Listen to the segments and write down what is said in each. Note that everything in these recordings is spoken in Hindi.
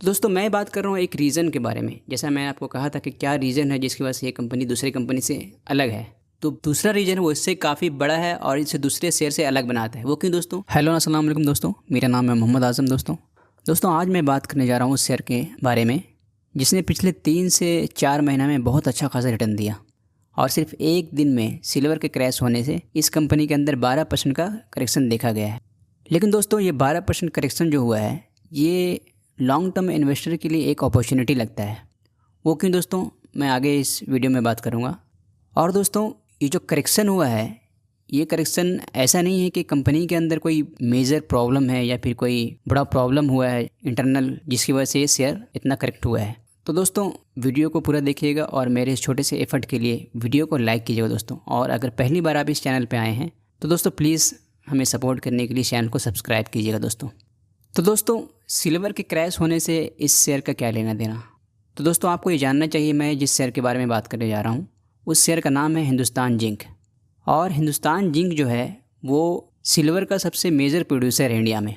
तो दोस्तों मैं बात कर रहा हूँ एक रीज़न के बारे में। जैसा मैंने आपको कहा था कि क्या रीज़न है जिसकी वजह से ये कंपनी दूसरी कंपनी से अलग है। तो दूसरा रीज़न है वो इससे काफ़ी बड़ा है और इसे दूसरे शेयर से अलग बनाता है। वो क्यों दोस्तों? हेलो अस्सलाम वालेकुम दोस्तों, मेरा नाम है मोहम्मद आज़म। दोस्तों आज मैं बात करने जा रहा हूँ उस शेयर के बारे में जिसने पिछले 3 से 4 महीना में बहुत अच्छा खासा रिटर्न दिया और सिर्फ एक दिन में सिल्वर के क्रैश होने से इस कंपनी के अंदर 12% का करेक्शन देखा गया है। लेकिन दोस्तों ये 12% करेक्शन जो हुआ है ये लॉन्ग टर्म इन्वेस्टर के लिए एक अपॉर्चुनिटी लगता है। वो क्यों दोस्तों, मैं आगे इस वीडियो में बात करूँगा। और दोस्तों ये जो करेक्शन हुआ है ये करेक्शन ऐसा नहीं है कि कंपनी के अंदर कोई मेजर प्रॉब्लम है या फिर कोई बड़ा प्रॉब्लम हुआ है इंटरनल जिसकी वजह से ये शेयर इतना करेक्ट हुआ है। तो दोस्तों वीडियो को पूरा देखिएगा और मेरे इस छोटे से एफर्ट के लिए वीडियो को लाइक कीजिएगा दोस्तों। और अगर पहली बार आप इस चैनल पर आए हैं तो दोस्तों प्लीज़ हमें सपोर्ट करने के लिए चैनल को सब्सक्राइब कीजिएगा दोस्तों। तो दोस्तों सिल्वर के क्रैश होने से इस शेयर का क्या लेना देना। तो दोस्तों आपको ये जानना चाहिए, मैं जिस शेयर के बारे में बात करने जा रहा हूँ उस शेयर का नाम है हिंदुस्तान जिंक। और हिंदुस्तान जिंक जो है वो सिल्वर का सबसे मेजर प्रोड्यूसर है इंडिया में।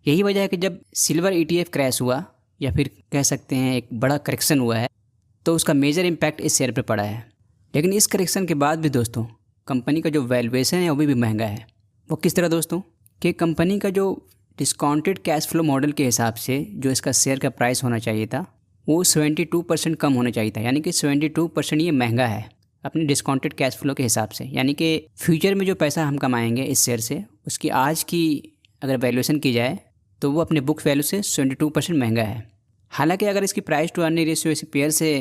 यही वजह है कि जब सिल्वर ETF क्रैश हुआ या फिर कह सकते हैं एक बड़ा करेक्शन हुआ है तो उसका मेजर इम्पैक्ट इस शेयर पर पड़ा है। लेकिन इस करेक्शन के बाद भी दोस्तों कंपनी का जो वैल्यूएशन है वो भी महंगा है। वो किस तरह दोस्तों कि कंपनी का जो डिस्काउंटेड कैश फ्लो मॉडल के हिसाब से जो इसका शेयर का प्राइस होना चाहिए था वो 72% कम होना चाहिए था। यानी कि 72% ये महंगा है अपने डिस्काउंटेड कैश फ्लो के हिसाब से। यानी कि फ्यूचर में जो पैसा हम कमाएंगे इस शेयर से उसकी आज की अगर वैल्यूएशन की जाए तो वो अपने बुक वैल्यू से 72% महंगा है। हालांकि अगर इसकी प्राइस टू अर्निंग रेशियो इसी पेयर से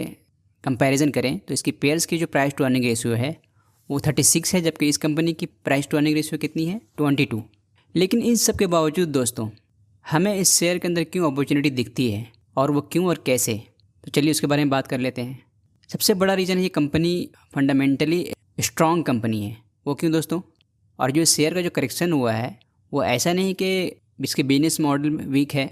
कंपैरिजन करें तो इसकी पेयर्स की जो प्राइस टू अर्निंग रेशियो है वो 36 है, जबकि इस कंपनी की प्राइस टू अर्निंग रेशियो कितनी है 22। लेकिन इन सब के बावजूद दोस्तों हमें इस शेयर के अंदर क्यों अपॉर्चुनिटी दिखती है और वो क्यों और कैसे, तो चलिए उसके बारे में बात कर लेते हैं। सबसे बड़ा रीज़न है ये कंपनी फंडामेंटली स्ट्रॉन्ग कंपनी है। वो क्यों दोस्तों, और जो शेयर का जो करेक्शन हुआ है वो ऐसा नहीं कि इसके बिजनेस मॉडल वीक है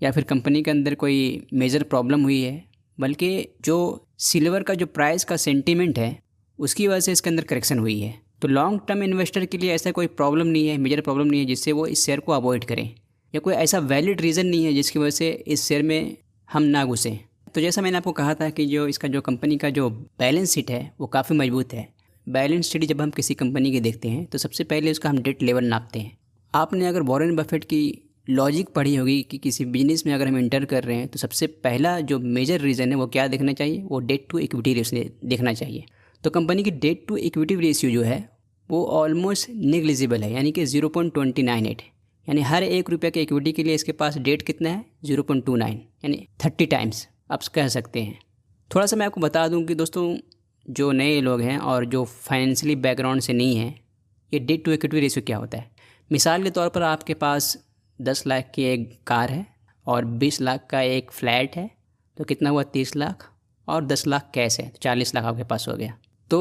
या फिर कंपनी के अंदर कोई मेजर प्रॉब्लम हुई है, बल्कि जो सिल्वर का जो प्राइस का सेंटीमेंट है उसकी वजह से इसके अंदर करेक्शन हुई है। तो लॉन्ग टर्म इन्वेस्टर के लिए ऐसा कोई प्रॉब्लम नहीं है, मेजर प्रॉब्लम नहीं है जिससे वो इस शेयर को अवॉइड करें, या कोई ऐसा वैलिड रीज़न नहीं है जिसकी वजह से इस शेयर में हम ना घुसें। तो जैसा मैंने आपको कहा था कि जो इसका जो कंपनी का जो बैलेंस शीट है वो काफ़ी मजबूत है। बैलेंस शीट जब हम किसी कंपनी की देखते हैं तो सबसे पहले उसका हम डेट लेवल नापते हैं। आपने अगर वॉरेन बफेट की लॉजिक पढ़ी होगी कि किसी बिजनेस में अगर हम इंटर कर रहे हैं तो सबसे पहला जो मेजर रीज़न है वो क्या देखना चाहिए, वो डेट टू इक्विटी रेशियो देखना चाहिए। तो कंपनी की डेट टू इक्विटी रेशियो जो है वो ऑलमोस्ट नेग्लिजिबल है, यानी कि 0.298। यानी हर ₹1 के इक्विटी के लिए इसके पास डेट कितना है 0.29, यानी 30 टाइम्स आप कह सकते हैं। थोड़ा सा मैं आपको बता दूं कि दोस्तों जो नए लोग हैं और जो फाइनेंशियली बैकग्राउंड से नहीं हैं, ये डेट टू इक्विटी रेशियो क्या होता है। मिसाल के तौर पर आपके पास 10 लाख की एक कार है और 20 लाख का एक फ्लैट है, तो कितना हुआ 30 लाख, और 10 लाख कैश है तो 40 लाख आपके पास हो गया। तो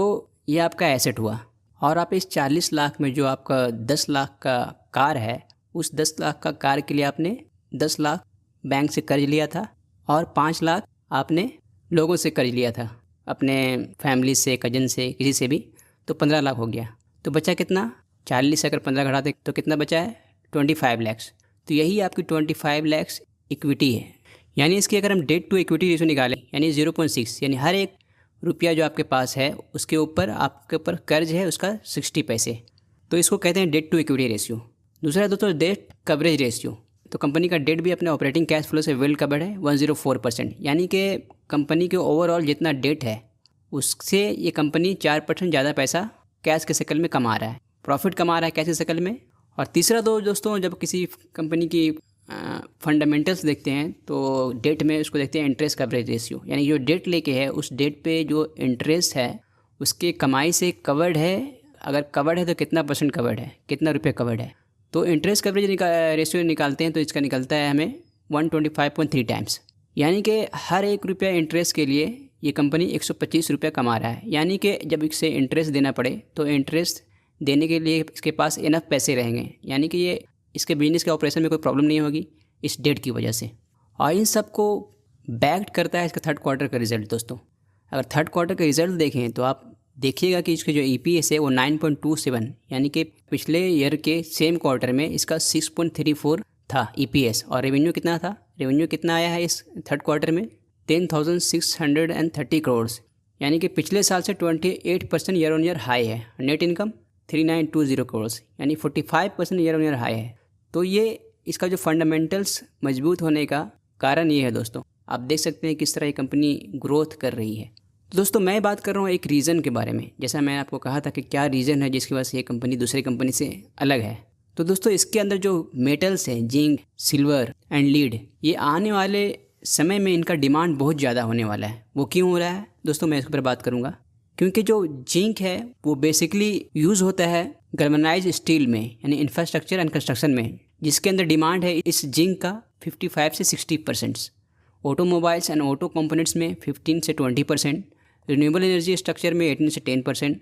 ये आपका एसेट हुआ। और आप इस 40 लाख में जो आपका 10 लाख का कार है उस 10 लाख का कार के लिए आपने 10 लाख बैंक से कर्ज लिया था और 5 लाख आपने लोगों से कर्ज लिया था, अपने फैमिली से, कजन से, किसी से भी, तो 15 लाख हो गया। तो बचा कितना, 40 अगर 15 घटाते तो कितना बचा है 25 लाख। तो यही आपकी 25 लाख इक्विटी है। यानी इसकी अगर हम डेट टू इक्विटी रेशियो निकालें यानी 0.6, यानी हर एक रुपया जो आपके पास है उसके ऊपर आपके ऊपर कर्ज है उसका 60 पैसे, तो इसको कहते हैं डेट टू इक्विटी रेशियो। दूसरा दोस्तों डेट कवरेज रेशियो। तो कंपनी का डेट भी अपने ऑपरेटिंग कैश फ्लो से वेल कवर्ड है 104%, यानी कि कंपनी के ओवरऑल जितना डेट है उससे ये कंपनी 4% ज़्यादा पैसा कैश के शक्ल में कमा रहा है, प्रॉफिट कमा रहा है कैश के शक्ल में। और तीसरा दोस्तों जब किसी कंपनी की फंडामेंटल्स देखते हैं तो डेट में उसको देखते हैं इंटरेस्ट कवरेज रेशियो, यानी जो डेट लेके है उस डेट पे जो इंटरेस्ट है उसके कमाई से कवर्ड है। अगर कवर्ड है तो कितना % कवर्ड है, कितना रुपये कवर्ड है। तो इंटरेस्ट कवरेज रेशियो निकालते हैं तो इसका निकलता है हमें 125.3 टाइम्स, यानी कि हर ₹1 इंटरेस्ट के लिए ये कंपनी 125 रुपये कमा रहा है। यानी कि जब इसे इंटरेस्ट देना पड़े तो इंटरेस्ट देने के लिए इसके पास इनफ पैसे रहेंगे, यानी कि ये इसके बिजनेस के ऑपरेशन में कोई प्रॉब्लम नहीं होगी इस डेट की वजह से। और इन सब को बैक्ड करता है इसका थर्ड क्वार्टर का रिज़ल्ट। दोस्तों अगर थर्ड क्वार्टर का रिज़ल्ट देखें तो आप देखिएगा कि इसके जो EPS है वो 9.27, यानी कि पिछले ईयर के सेम क्वार्टर में इसका 6.34 था EPS, और रेवेन्यू कितना था रेवेन्यू कितना आया है इस थर्ड क्वार्टर में? 10,630 करोड़, यानी कि पिछले साल से 28% ईयर ऑन ईयर हाई है। नेट इनकम 3920 करोड़, यानी 45% ईयर ऑन ईयर हाई है। तो ये इसका जो फंडामेंटल्स मजबूत होने का कारण ये है दोस्तों। आप देख सकते हैं किस तरह ये कंपनी ग्रोथ कर रही है। तो दोस्तों मैं बात कर रहा हूँ एक रीज़न के बारे में। जैसा मैं आपको कहा था कि क्या रीज़न है जिसकी वजह से ये कंपनी दूसरी कंपनी से अलग है। तो दोस्तों इसके अंदर जो मेटल्स हैं, जिंक, सिल्वर एंड लीड, ये आने वाले समय में इनका डिमांड बहुत ज़्यादा होने वाला है। वो क्यों हो रहा है दोस्तों, मैं इसके ऊपर बात करूँगा। क्योंकि जो जिंक है वो बेसिकली यूज़ होता है गैल्वेनाइज्ड स्टील में, यानी इंफ्रास्ट्रक्चर एंड कंस्ट्रक्शन में, जिसके अंदर डिमांड है इस जिंक का 55 से 60%। ऑटोमोबाइल्स एंड ऑटो कंपोनेंट्स में 15 से 20%, रिन्यूएबल एनर्जी स्ट्रक्चर में 18 से 10%,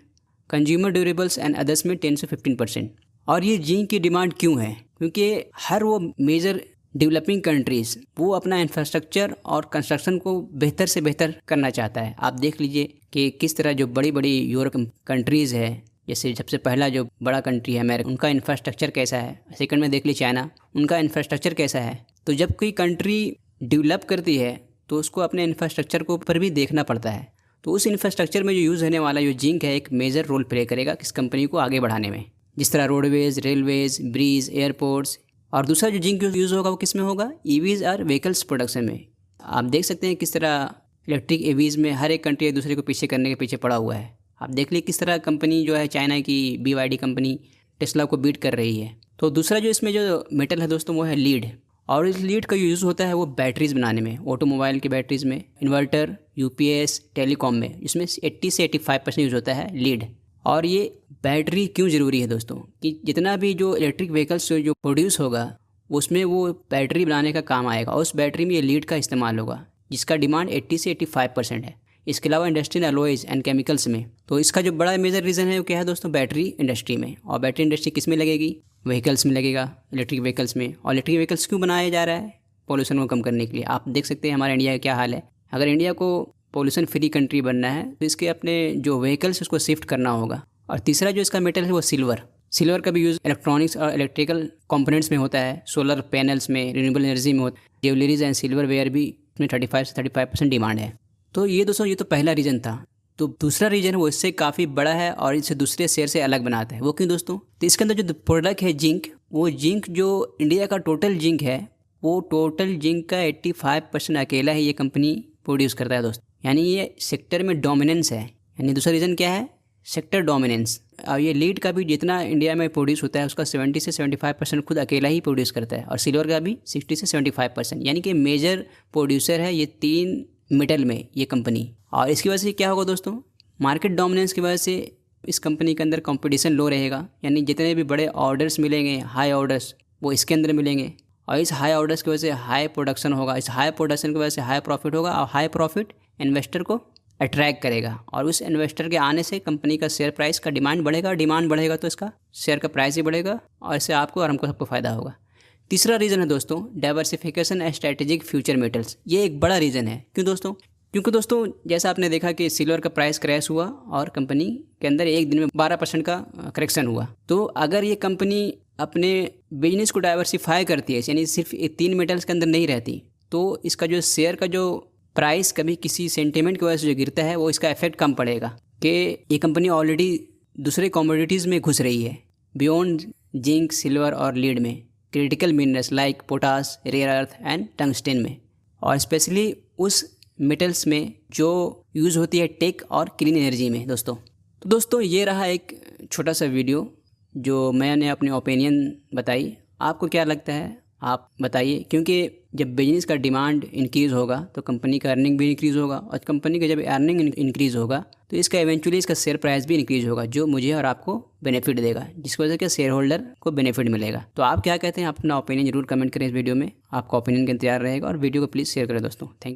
कंज्यूमर ड्यूरेबल्स एंड अदर्स में 10 से 15%। और ये जिंक की डिमांड क्यों है? क्योंकि हर वो मेजर डेवलपिंग कंट्रीज़ वो अपना इंफ्रास्ट्रक्चर और कंस्ट्रक्शन को बेहतर से बेहतर करना चाहता है। आप देख लीजिए कि किस तरह जो बड़ी बड़ी यूरोप कंट्रीज़ है, जैसे सबसे पहला जो बड़ा कंट्री है अमेरिका, उनका इंफ्रास्ट्रक्चर कैसा है। सेकंड में देख लीजिए चाइना, उनका इंफ्रास्ट्रक्चर कैसा है। तो जब कोई कंट्री डेवलप करती है तो उसको अपने इंफ्रास्ट्रक्चर को ऊपर भी देखना पड़ता है। तो उस इंफ्रास्ट्रक्चर में जो यूज़ होने वाला जो जिंक है एक मेजर रोल प्ले करेगा किस कंपनी को आगे बढ़ाने में, जिस तरह रोडवेज, रेलवेज, ब्रिज, एयरपोर्ट्स। और दूसरा जो जिंक यूज़ होगा वो किस में होगा? ईवीज़ और व्हीकल्स प्रोडक्शन में। आप देख सकते हैं किस तरह इलेक्ट्रिक ईवीज़ में हर एक कंट्री एक दूसरे को पीछे करने के पीछे पड़ा हुआ है। आप देख लीजिए किस तरह कंपनी जो है चाइना की BYD कंपनी टेस्ला को बीट कर रही है। तो दूसरा जो इसमें जो मेटल है दोस्तों वो है लीड। और इस लीड का यूज़ होता है वो बैटरीज़ बनाने में, ऑटोमोबाइल की बैटरीज़ में, इन्वर्टर, UPS, टेलीकॉम में, इसमें 80 से 85% यूज़ होता है लीड। और ये बैटरी क्यों ज़रूरी है दोस्तों कि जितना भी जो इलेक्ट्रिक व्हीकल्स जो प्रोड्यूस होगा उसमें वो बैटरी बनाने का काम आएगा और उस बैटरी में ये लीड का इस्तेमाल होगा, जिसका डिमांड 80 से 85% है। इसके अलावा इंडस्ट्रियल अलॉयज़ एंड केमिकल्स में। तो इसका जो बड़ा मेजर रीज़न है वो क्या है दोस्तों? बैटरी इंडस्ट्री में। और बैटरी इंडस्ट्री किस में लगेगी? व्हीकल्स में लगेगा, इलेक्ट्रिक व्हीकल्स में। और इलेक्ट्रिक व्हीकल्स क्यों बनाया जा रहा है? पॉल्यूशन को कम करने के लिए। आप देख सकते हैं हमारे इंडिया का क्या हाल है। अगर इंडिया को पॉल्यूशन फ्री कंट्री बनना है तो इसके अपने जो व्हीकल्स उसको शिफ्ट करना होगा। और तीसरा जो इसका मेटल है वो सिल्वर। सिल्वर का भी यूज़ इलेक्ट्रॉनिक्स और इलेक्ट्रिकल कंपोनेंट्स में होता है, सोलर पैनल्स में, रिन्यूएबल एनर्जी में होता है। ज्वेलरीज एंड सिल्वर वेयर भी इसमें 35 से 35% डिमांड है। तो ये दोस्तों ये तो पहला रीज़न था। तो दूसरा रीज़न वो इससे काफ़ी बड़ा है और इसे दूसरे शेयर से अलग बनाता है। वो क्यों दोस्तों? तो इसके अंदर जो प्रोडक्ट है जिंक, वो जिंक जो इंडिया का टोटल जिंक है वो टोटल जिंक का 85% अकेला ही ये कंपनी प्रोड्यूस करता है दोस्तों। यानी ये सेक्टर में डोमिनेंस है। यानी दूसरा रीज़न क्या है? Sector dominance. और ये लीड का भी जितना इंडिया में प्रोड्यूस होता है उसका 70 से 75% खुद अकेला ही प्रोड्यूस करता है। और सिल्वर का भी 60 से 75%। यानी कि मेजर प्रोड्यूसर है ये 3 मेटल में ये कंपनी। और इसकी वजह से क्या होगा दोस्तों? मार्केट डोमिनेंस की वजह से इस कंपनी के अंदर कंपटीशन लो रहेगा। यानी जितने भी बड़े ऑर्डर्स मिलेंगे, हाई ऑर्डर्स, वो इसके अंदर मिलेंगे। और इस हाई ऑर्डर्स की वजह से हाई प्रोडक्शन होगा। इस हाई प्रोडक्शन की वजह से हाई प्रॉफिट होगा और हाई प्रॉफिट इन्वेस्टर को अट्रैक्ट करेगा। और उस इन्वेस्टर के आने से कंपनी का शेयर प्राइस का डिमांड बढ़ेगा। डिमांड बढ़ेगा तो इसका शेयर का प्राइस ही बढ़ेगा और इससे आपको और हमको सबको फ़ायदा होगा। तीसरा रीज़न है दोस्तों diversification and strategic future metals. ये एक बड़ा रीज़न है। क्यों दोस्तों? क्योंकि दोस्तों जैसा आपने देखा कि सिल्वर का प्राइस क्रैश हुआ और कंपनी के अंदर एक दिन में 12% का करेक्शन हुआ। तो अगर ये कंपनी अपने बिजनेस को डाइवर्सिफाई करती है, यानी सिर्फ 3 मेटल्स के अंदर नहीं रहती, तो इसका जो शेयर का जो प्राइस कभी किसी सेंटिमेंट की वजह से जो गिरता है वो इसका इफेक्ट कम पड़ेगा कि ये कंपनी ऑलरेडी दूसरे कमोडिटीज़ में घुस रही है बियॉन्ड जिंक, सिल्वर और लीड में, critical minerals like potash, rare earth and tungsten में, और स्पेशली उस मेटल्स में जो यूज़ होती है टेक और क्लीन एनर्जी में दोस्तों। तो दोस्तों ये रहा एक छोटा सा वीडियो जो मैंने अपनी ओपिनियन बताई। आपको क्या लगता है आप बताइए, क्योंकि जब बिजनेस का डिमांड इंक्रीज़ होगा तो कंपनी का अर्निंग भी इंक्रीज़ होगा, और कंपनी का जब अर्निंग इंक्रीज़ होगा तो इसका इवेंचुअली इसका शेयर प्राइस भी इंक्रीज़ होगा, जो मुझे और आपको बेनिफिट देगा, जिसकी वजह से शेयर होल्डर को बेनिफिट मिलेगा। तो आप क्या कहते हैं? आप अपना ओपिनियन जरूर कमेंट करें इस वीडियो में। आपका ओपिनियन का इंतजार रहेगा और वीडियो को प्लीज़ शेयर करें दोस्तों। Thank you.